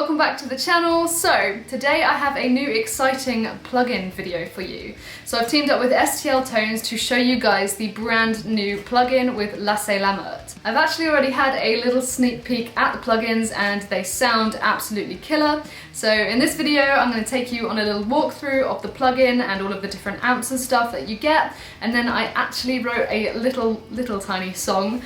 welcome back to the channel. So today I have a new exciting plugin video for you. So I've teamed up with STL Tones to show you guys the brand new plugin with Lasse Lammert. I've actually already had a little sneak peek at the plugins and they sound absolutely killer. So in this video I'm going to take you on a little walkthrough of the plugin and all of the different amps and stuff that you get, and then I actually wrote a little tiny song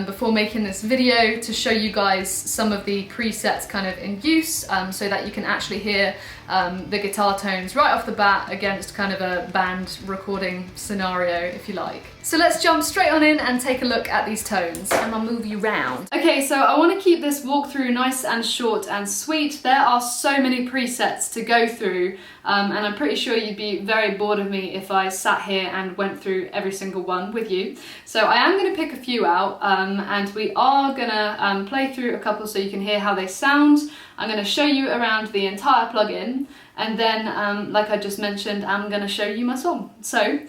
before making this video to show you guys some of the presets kind of in use, so that you can actually hear the guitar tones right off the bat against kind of a band recording scenario, if you like. So let's jump straight on in and take a look at these tones, and I'll move you round. Okay, so I want to keep this walkthrough nice and short and sweet. There are so many presets to go through, and I'm pretty sure you'd be very bored of me if I sat here and went through every single one with you. So I am going to pick a few out, and we are going to play through a couple so you can hear how they sound. I'm going to show you around the entire plugin, and then, like I just mentioned, I'm going to show you my song. So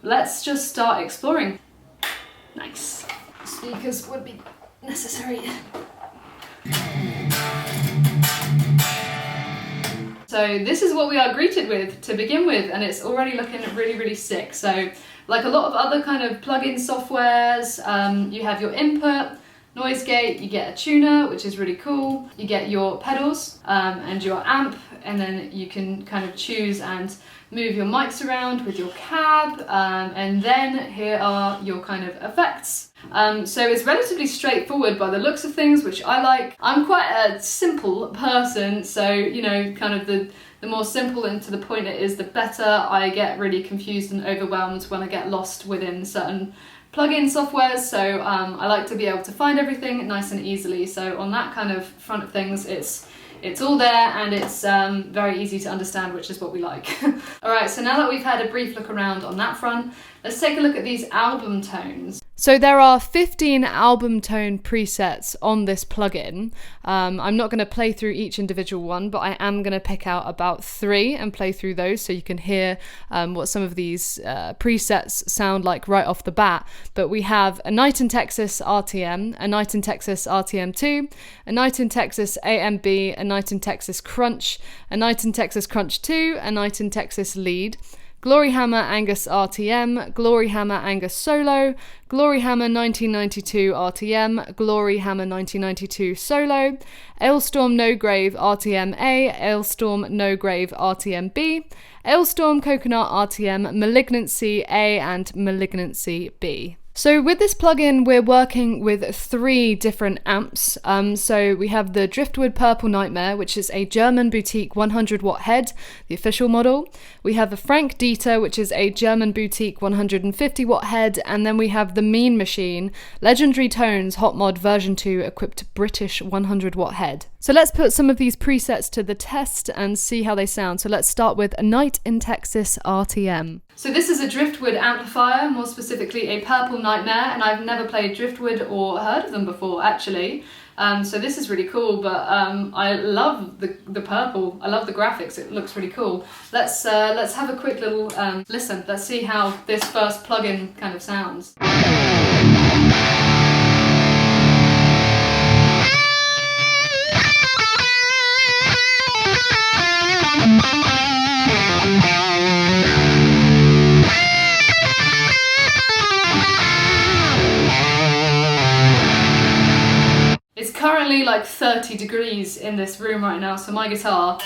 let's just start exploring. Nice. Speakers would be necessary. So this is what we are greeted with to begin with, and it's already looking really sick. So like a lot of other kind of plugin softwares, you have your input, noise gate, you get a tuner, which is really cool. You get your pedals and your amp, and then you can kind of choose and move your mics around with your cab, and then here are your kind of effects. So it's relatively straightforward by the looks of things, which I like. I'm quite a simple person, so you know, kind of the more simple and to the point it is, the better. I get really confused and overwhelmed when I get lost within certain plugin softwares, so I like to be able to find everything nice and easily. So on that kind of front of things, it's all there, and it's very easy to understand, which is what we like. Alright, so now that we've had a brief look around on that front, let's take a look at these album tones. So there are 15 album tone presets on this plugin. I'm not going to play through each individual one, but I am going to pick out about 3 and play through those so you can hear what some of these presets sound like right off the bat. But we have A Night in Texas RTM, A Night in Texas RTM2, A Night in Texas AMB, A Night in Texas Crunch, A Night in Texas Crunch 2, A Night in Texas Lead, Glory Hammer Angus RTM, Glory Hammer Angus Solo, Glory Hammer 1992 RTM, Glory Hammer 1992 Solo, Ailstorm No Grave RTM A, Ailstorm No Grave RTM B, Ailstorm Coconut RTM, Malignancy A and Malignancy B. So with this plugin, we're working with 3 different amps. So we have the Driftwood Purple Nightmare, which is a German boutique 100 watt head, the official model. We have the Frank Dieter, which is a German boutique 150 watt head. And then we have the Mean Machine, Legendary Tones Hot Mod version 2 equipped British 100 watt head. So let's put some of these presets to the test and see how they sound. So let's start with A Night in Texas RTM. So this is a Driftwood amplifier, more specifically a Purple Nightmare, and I've never played Driftwood or heard of them before actually. So this is really cool, but I love the purple. I love the graphics, it looks really cool. Let's have a quick little listen. Let's see how this first plugin kind of sounds. It's currently like 30 degrees in this room right now, so my guitar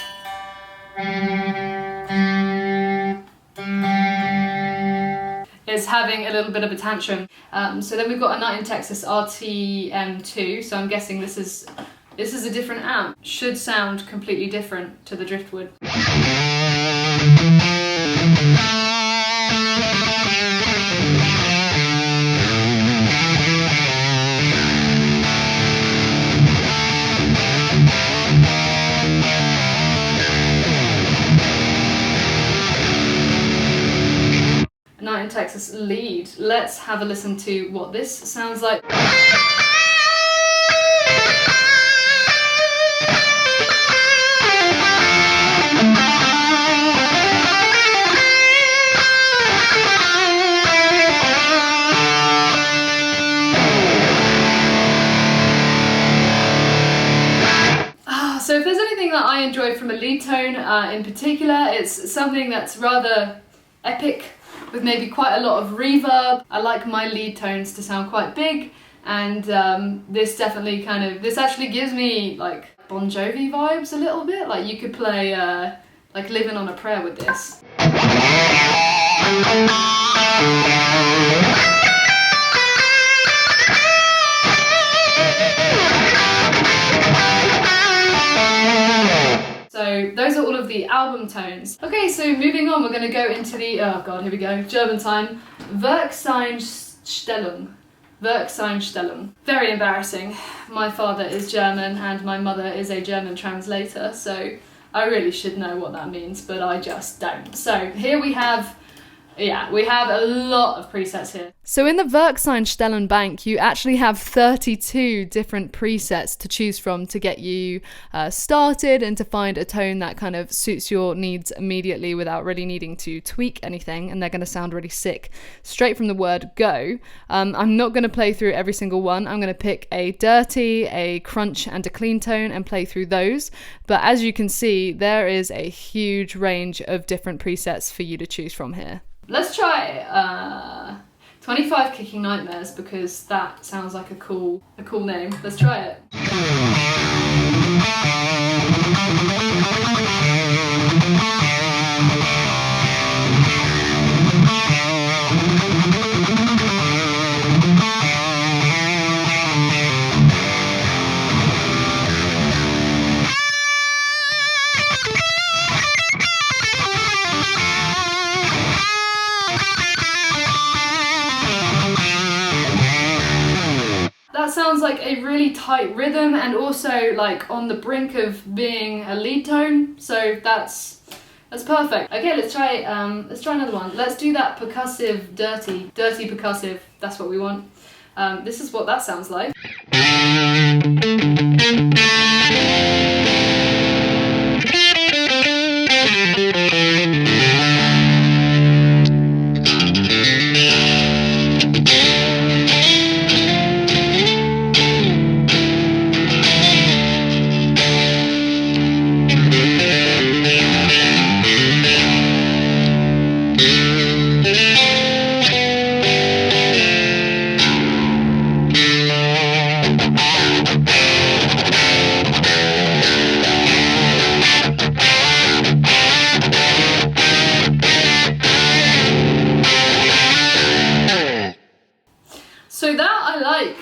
is having a little bit of a tantrum. So then we've got A Night in Texas RTM2, so I'm guessing this is a different amp. Should sound completely different to the Driftwood. Night in Texas Lead. Let's have a listen to what this sounds like. So if there's in particular. It's something that's rather epic with maybe quite a lot of reverb. I like my lead tones to sound quite big, and this actually gives me like Bon Jovi vibes a little bit. Like you could play like Living on a Prayer with this. So those are all of the album tones. Okay, so moving on, we're going to go into the, oh god, here we go, German time, Werkseinstellung. Werkseinstellung. Very embarrassing. My father is German and my mother is a German translator, so I really should know what that means, but I just don't. So here we have a lot of presets here. So in the Werkseinstellung bank, you actually have 32 different presets to choose from to get you started and to find a tone that kind of suits your needs immediately without really needing to tweak anything, and they're going to sound really sick straight from the word go. I'm not going to play through every single one. I'm going to pick a dirty, a crunch and a clean tone and play through those. But as you can see, there is a huge range of different presets for you to choose from here. Let's try 25 Kicking Nightmares, because that sounds like a cool name. Let's try it. That sounds like a really tight rhythm and also like on the brink of being a lead tone, so that's perfect. Okay, let's try another one. Let's do that percussive, dirty percussive. That's what we want. This is what that sounds like. So that I like,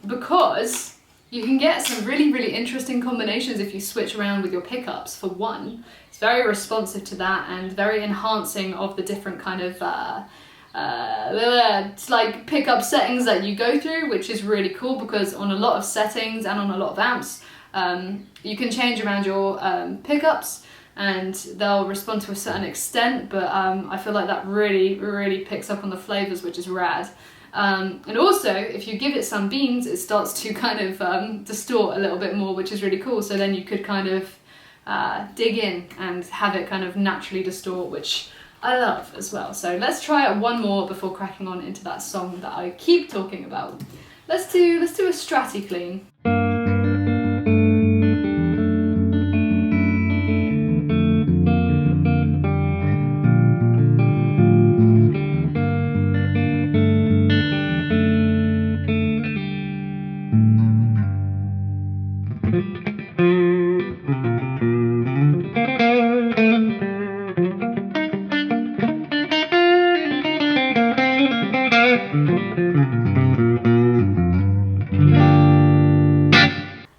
because you can get some really interesting combinations if you switch around with your pickups. For one, it's very responsive to that and very enhancing of the different kind of like pickup settings that you go through, which is really cool because on a lot of settings and on a lot of amps, you can change around your pickups and they'll respond to a certain extent, but I feel like that really picks up on the flavors, which is rad. And also, if you give it some beans, it starts to kind of distort a little bit more, which is really cool. So then you could kind of dig in and have it kind of naturally distort, which I love as well. So let's try it one more before cracking on into that song that I keep talking about. Let's do a Stratty clean.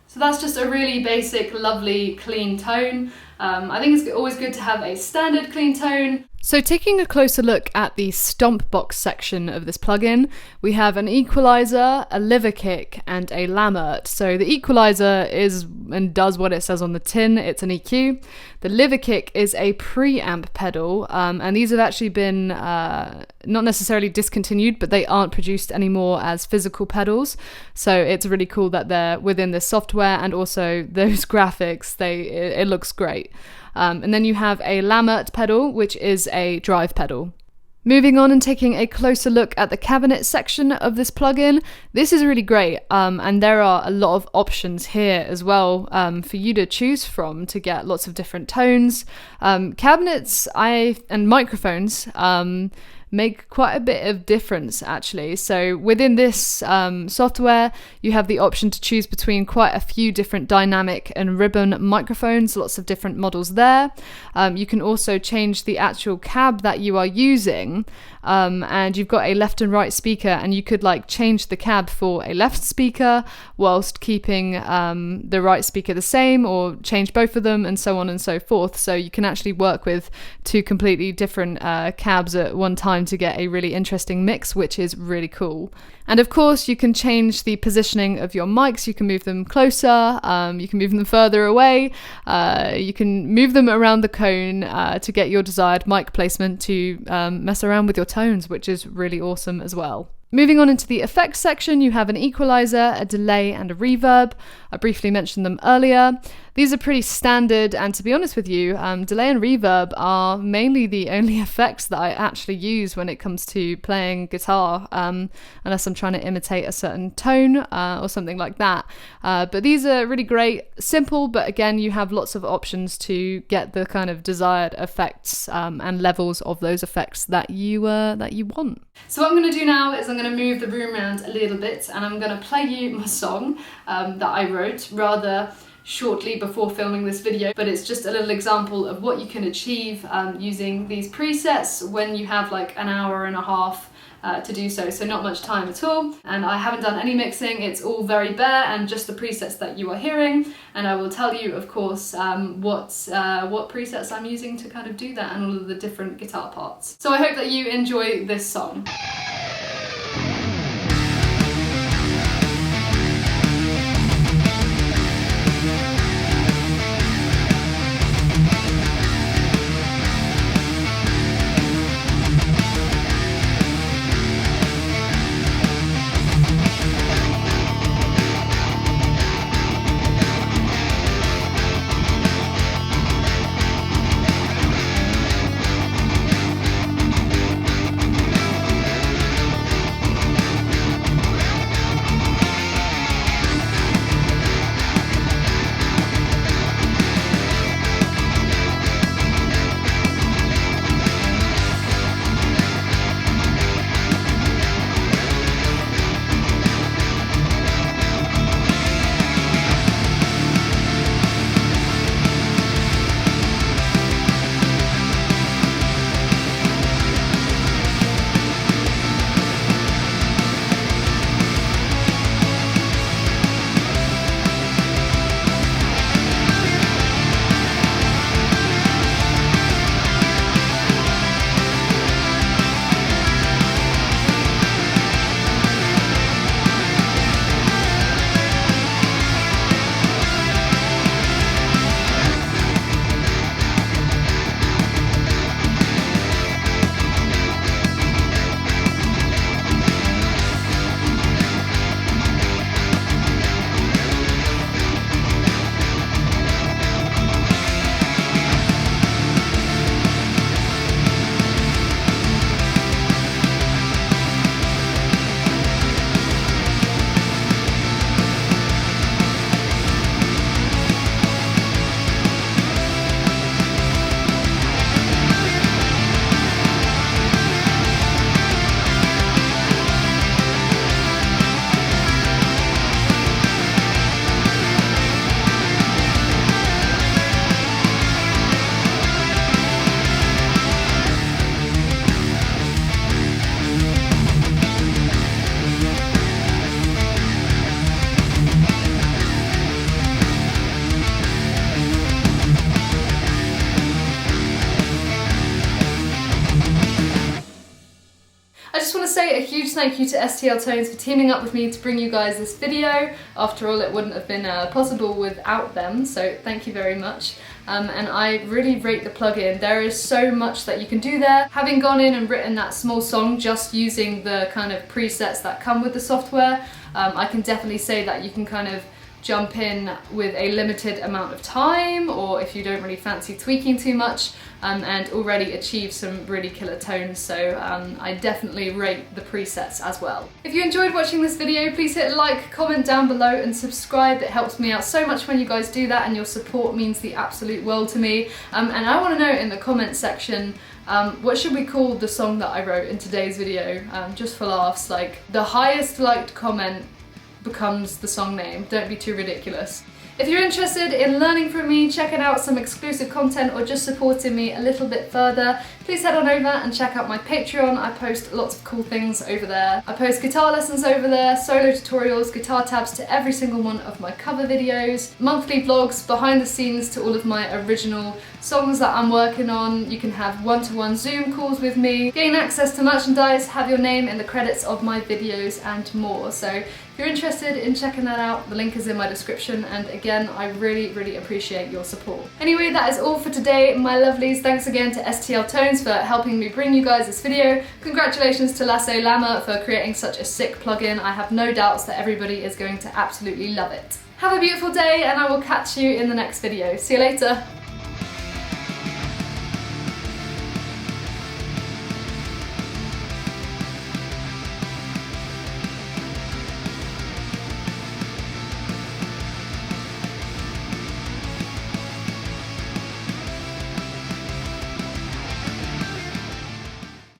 So that's just a really basic, lovely, clean tone. I think it's always good to have a standard clean tone. So taking a closer look at the stomp box section of this plugin, we have an equalizer, a liver kick, and a Lammert. So the equalizer is and does what it says on the tin, it's an EQ. The liver kick is a preamp pedal, and these have actually been not necessarily discontinued, but they aren't produced anymore as physical pedals. So it's really cool that they're within this software, and also those graphics, it looks great. And then you have a Lammert pedal, which is a drive pedal. Moving on and taking a closer look at the cabinet section of this plugin, this is really great, and there are a lot of options here as well for you to choose from to get lots of different tones. Cabinets and microphones make quite a bit of difference actually. So within this software, you have the option to choose between quite a few different dynamic and ribbon microphones, lots of different models there. You can also change the actual cab that you are using, and you've got a left and right speaker, and you could like change the cab for a left speaker whilst keeping the right speaker the same, or change both of them, and so on and so forth. So you can actually work with two completely different cabs at one time to get a really interesting mix, which is really cool. And of course, you can change the positioning of your mics. You can move them closer, you can move them further away, you can move them around the cone to get your desired mic placement to mess around with your tones, which is really awesome as well. Moving on into the effects section, you have an equalizer, a delay, and a reverb. I briefly mentioned them earlier. These are pretty standard, and to be honest with you, delay and reverb are mainly the only effects that I actually use when it comes to playing guitar, unless I'm trying to imitate a certain tone or something like that. But these are really great, simple, but again, you have lots of options to get the kind of desired effects and levels of those effects that you want. So what I'm going to do now is I'm going to move the room around a little bit, and I'm going to play you my song that I wrote rather shortly before filming this video, but it's just a little example of what you can achieve using these presets when you have like an hour and a half to do so not much time at all. And I haven't done any mixing, it's all very bare and just the presets that you are hearing, and I will tell you of course what presets I'm using to kind of do that and all of the different guitar parts. So I hope that you enjoy this song. Say a huge thank you to STL Tones for teaming up with me to bring you guys this video. After all, it wouldn't have been possible without them, so thank you very much. And I really rate the plugin. There is so much that you can do there. Having gone in and written that small song just using the kind of presets that come with the software, I can definitely say that you can kind of jump in with a limited amount of time, or if you don't really fancy tweaking too much, and already achieve some really killer tones. So I definitely rate the presets as well. If you enjoyed watching this video, please hit like, comment down below and subscribe. It helps me out so much when you guys do that, and your support means the absolute world to me. And I want to know in the comment section, what should we call the song that I wrote in today's video, just for laughs. Like, the highest liked comment becomes the song name. Don't be too ridiculous. If you're interested in learning from me, checking out some exclusive content, or just supporting me a little bit further, please head on over and check out my Patreon. I post lots of cool things over there. I post guitar lessons over there, solo tutorials, guitar tabs to every single one of my cover videos, monthly vlogs, behind the scenes to all of my original songs that I'm working on. You can have one-to-one Zoom calls with me, gain access to merchandise, have your name in the credits of my videos, and more. So if you're interested in checking that out, the link is in my description, and again, I really appreciate your support. Anyway, that is all for today, my lovelies. Thanks again to STL Tones for helping me bring you guys this video. Congratulations to Lasse Lammert for creating such a sick plugin. I have no doubts that everybody is going to absolutely love it. Have a beautiful day, and I will catch you in the next video. See you later.